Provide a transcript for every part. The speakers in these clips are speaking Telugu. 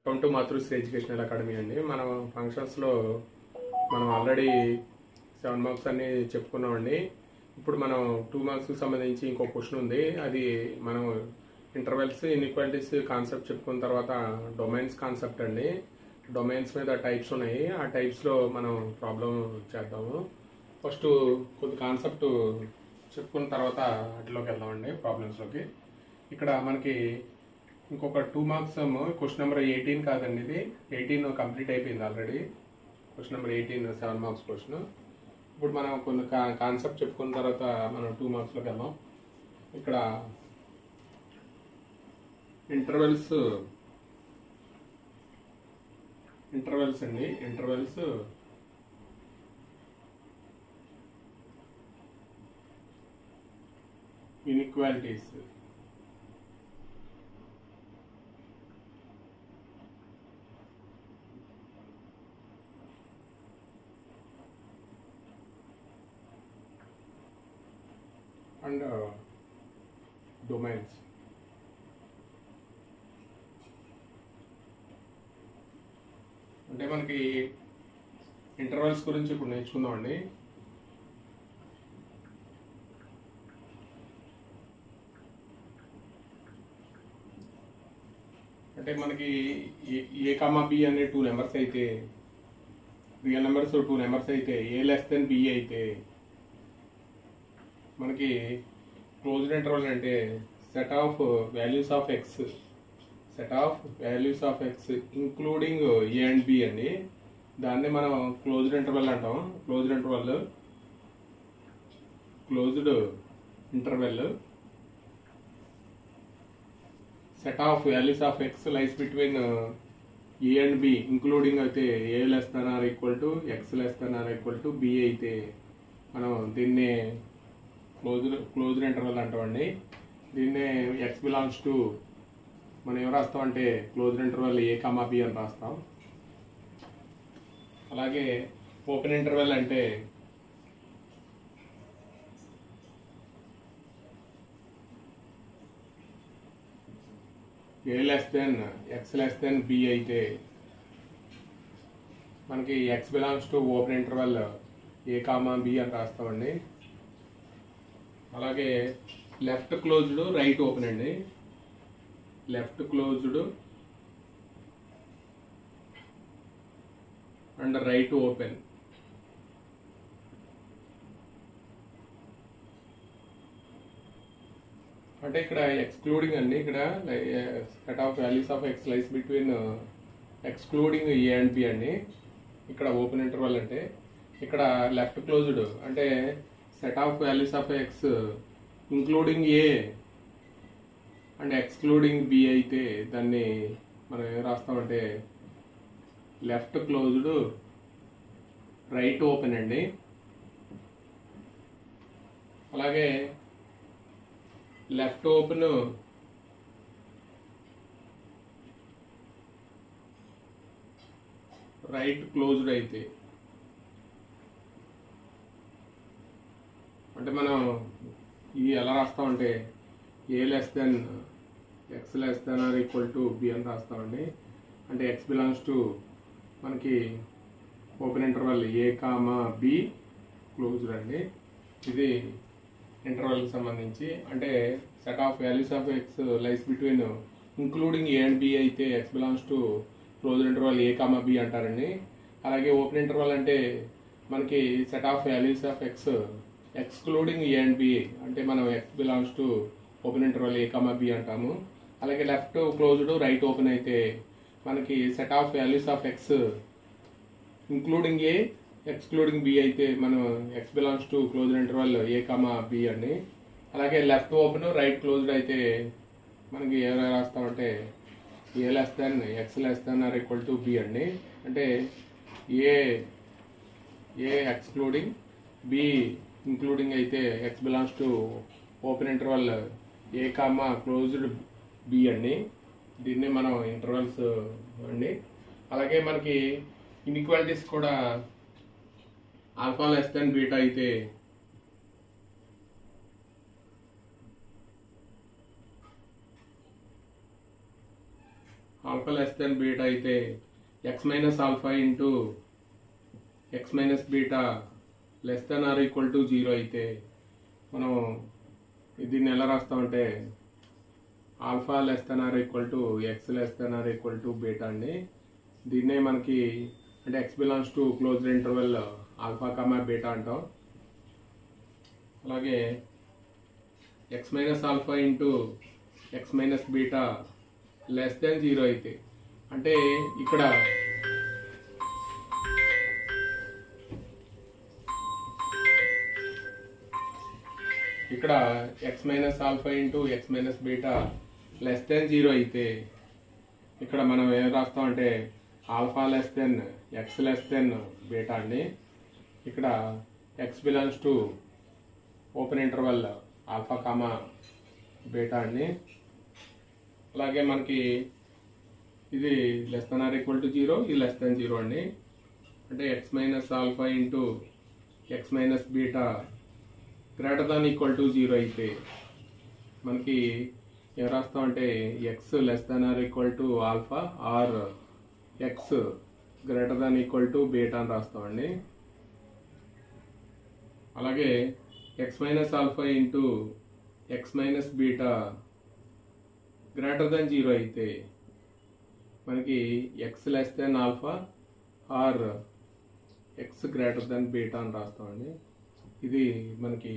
Welcome to Matrusri educational academy అండి. మనం ఫంక్షన్స్లో మనం ఆల్రెడీ 7 మార్క్స్ అన్ని చెప్పుకున్నామండి. ఇప్పుడు మనం 2 మార్క్స్కి సంబంధించి ఇంకో క్వశ్చన్ ఉంది. అది మనం ఇంటర్వెల్స్ ఇన్ఈక్వాలిటీస్ కాన్సెప్ట్ చెప్పుకున్న తర్వాత డొమైన్స్ కాన్సెప్ట్ అండి. డొమైన్స్ మీద టైప్స్ ఉన్నాయి. ఆ టైప్స్లో మనం ప్రాబ్లం చేద్దాము. ఫస్ట్ కొద్ది కాన్సెప్ట్ చెప్పుకున్న తర్వాత వాటిలోకి వెళ్దామండి, ప్రాబ్లమ్స్లోకి. ఇక్కడ మనకి ఇంకొక 2 మార్క్స్ క్వశ్చన్ నెంబర్ 18 కాదండి, ఇది 18 కంప్లీట్ అయిపోయింది already. Question number 18 7 marks question. ఇప్పుడు మనం కొన్ని కాన్సెప్ట్ చెప్పుకున్న తర్వాత మనం 2 మార్క్స్లోకి వెళ్దాం. ఇక్కడ ఇంటర్వెల్స్ అండి. Intervals inequalities and domains. అంటే మనకి ఇంటర్వెల్స్ గురించి ఇప్పుడు నేర్చుకుందామండి. అంటే మనకి ఏ కామా బి అనే 2 నెంబర్స్ అయితే, రియల్ నెంబర్స్ 2 నెంబర్స్ అయితే, ఏ లెస్ దెన్ బి అయితే మనకి క్లోజ్డ్ ఇంటర్వల్ అంటే set of values of x including a and b అండి. దాన్ని మనం క్లోజ్డ్ ఇంటర్వెల్ అంటాం. Closed interval set of values of x lies between a and b, including అయితే a less than or equal to x less than or equal to b అయితే మనం దీన్ని క్లోజ్డ్ ఇంటర్వెల్ అంటామండి. దీన్నే ఎక్స్ బిలాంగ్స్ టు మనం ఏం రాస్తాం అంటే closed interval a comma b అని రాస్తాం. అలాగే ఓపెన్ ఇంటర్వెల్ అంటే a less than x less than b అయితే మనకి x belongs to open interval a comma b అని రాస్తామండి. అలాగే లెఫ్ట్ క్లోజ్డ్ రైట్ ఓపెన్ అండి. Left closed and right open. అంటే ఇక్కడ ఎక్స్క్లూడింగ్ అండి. ఇక్కడ set of values of x lies between excluding a and b అండి. ఇక్కడ ఓపెన్ ఇంటర్వల్ అంటే ఇక్కడ లెఫ్ట్ క్లోజ్డ్ అంటే set of values of x including a and excluding b అయితే దాన్ని మనం ఏం రాస్తామంటే లెఫ్ట్ క్లోజ్డ్ రైట్ ఓపెన్ అండి. అలాగే లెఫ్ట్ ఓపెన్ రైట్ క్లోజ్డ్ అయితే అంటే మనం ఈ ఎలా రాస్తామంటే a less than x less than or equal to b అని రాస్తామండి. అంటే ఎక్స్ బిలాంగ్స్ టు మనకి open interval a comma b closed అండి. ఇది ఇంటర్వల్కి సంబంధించి. అంటే set of values of x lies between including a and b అయితే x belongs to closed interval a comma b అంటారండి. అలాగే ఓపెన్ ఇంటర్వల్ అంటే మనకి set of values of x excluding a and b అంటే మనం x belongs to open interval a comma b అంటాము. అలాగే లెఫ్ట్ క్లోజ్డ్ రైట్ ఓపెన్ అయితే మనకి set of values of x including a excluding b అయితే మనం x belongs to closed interval a comma b అండి. అలాగే లెఫ్ట్ ఓపెన్ రైట్ క్లోజ్డ్ అయితే మనకి ఎలా రాస్తామంటే a less than x less than or equal to b అండి. అంటే ఏ ఎక్స్క్లూడింగ్ బి ఇంక్లూడింగ్ అయితే x belongs to open interval a comma closed B అండి. దీన్ని మనం ఇంటర్వల్స్ అండి. అలాగే మనకి ఇన్ఈక్వాలిటీస్ కూడా ఆల్ఫా లెస్ దెన్ బీటా అయితే ఆల్ఫా లెస్ దెన్ బీటా అయితే x minus alpha into x minus beta less than or equal to 0 అయితే మనం దీన్ని ఎలా రాస్తామంటే alpha less than or equal to x less than or equal to beta అండి. దీన్నే మనకి అంటే x belongs to closed interval alpha comma beta అంటాం. అలాగే x minus alpha into x minus beta less than 0 అయితే అంటే ఇక్కడ x minus alpha into x minus beta less than 0 అయితే ఇక్కడ మనం ఏం రాస్తామంటే alpha less than x less than beta అండి. ఇక్కడ x belongs to open interval alpha comma beta అండి. అలాగే మనకి ఇది less than or equal to 0, ఇది లెస్ దెన్ 0 అండి. అంటే x minus alpha into x minus beta greater than equal to 0 అయితే మనకి ఏం రాస్తామంటే x less than or equal to alpha or x greater than equal to beta అని రాస్తామండి. అలాగే x minus alpha into x minus beta greater than 0 అయితే మనకి x less than alpha or x greater than beta అని రాస్తామండి. ఇది మనకి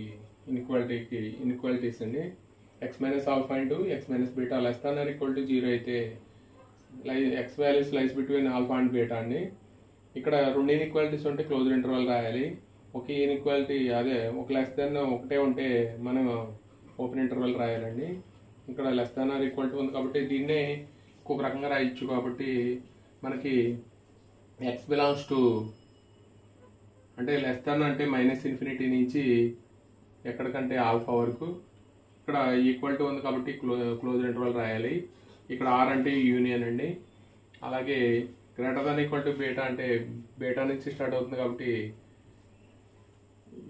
ఇన్ఈక్వాలిటీస్ అండి. X minus alpha into x minus beta less than or equal to 0 అయితే x values lies between alpha and beta అండి. ఇక్కడ రెండు ఇన్ఈక్వాలిటీస్ ఉంటే క్లోజ్డ్ ఇంటర్వల్ రాయాలి. ఒక ఇన్ఈక్వాలిటీ అదే ఒక లెస్ దాన్ ఒకటే ఉంటే మనం ఓపెన్ ఇంటర్వల్ రాయాలండి. ఇక్కడ less than or equal to ఉంది కాబట్టి దీన్నే ఇంకొక రకంగా రాయొచ్చు. కాబట్టి మనకి ఎక్స్ బిలాంగ్స్ టు అంటే లెస్ దాన్ అంటే మైనస్ ఇన్ఫినిటీ నుంచి ఎక్కడికంటే ఆల్ఫా వరకు, ఇక్కడ ఈక్వల్ టు ఉంది కాబట్టి క్లోజ్ ఇంటర్వల్ రాయాలి. ఇక్కడ ఆర్ అంటే యూనియన్ అండి. అలాగే greater than equal to beta అంటే బీటా నుంచి స్టార్ట్ అవుతుంది కాబట్టి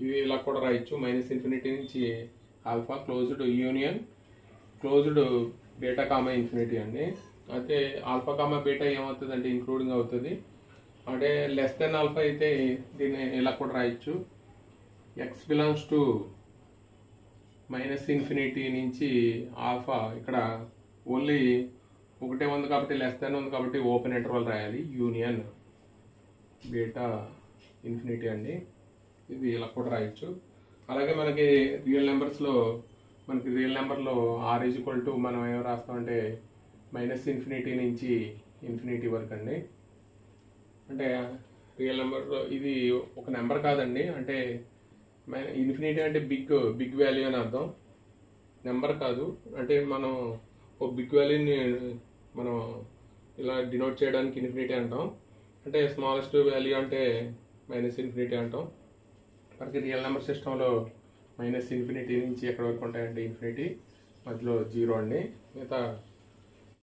ఇవి ఇలా కూడా రాయొచ్చు. మైనస్ ఇన్ఫినిటీ నుంచి alpha closed union closed beta comma infinity అండి. అయితే ఆల్ఫా కామా బీటా ఏమవుతుంది అంటే ఇంక్లూడింగ్ అవుతుంది. అంటే లెస్ దెన్ ఆల్ఫా అయితే దీన్ని ఇలా కూడా రాయొచ్చు. X belongs to minus infinity నుంచి ఆల్ఫా ఇక్కడ ఓన్లీ ఒకటే ఉంది కాబట్టి లెస్ దెన్ ఉంది కాబట్టి ఓపెన్ ఇంటర్వల్ రాయాలి. యూనియన్ బీటా ఇన్ఫినిటీ అండి. ఇది ఇలా కూడా రాయొచ్చు. అలాగే మనకి రియల్ నెంబర్లో ఆర్ ఈజ్ ఈక్వల్ టు మనం ఏం రాస్తామంటే మైనస్ ఇన్ఫినిటీ నుంచి ఇన్ఫినిటీ వరకు అండి. అంటే రియల్ నెంబర్లో ఇది ఒక నెంబర్ కాదండి. అంటే ఇన్ఫినిటీ అంటే బిగ్ వాల్యూ అని అర్థం, నెంబర్ కాదు. అంటే మనం ఒక బిగ్ వాల్యూని మనం ఇలా డినోట్ చేయడానికి ఇన్ఫినిటీ అంటాం. అంటే స్మాలెస్ట్ వాల్యూ అంటే మైనస్ ఇన్ఫినిటీ అంటాం. మనకి రియల్ నెంబర్ సిస్టంలో మైనస్ ఇన్ఫినిటీ నుంచి ఎక్కడి వరకు ఉంటాయంటే ఇన్ఫినిటీ, మధ్యలో 0 అండి. మిగతా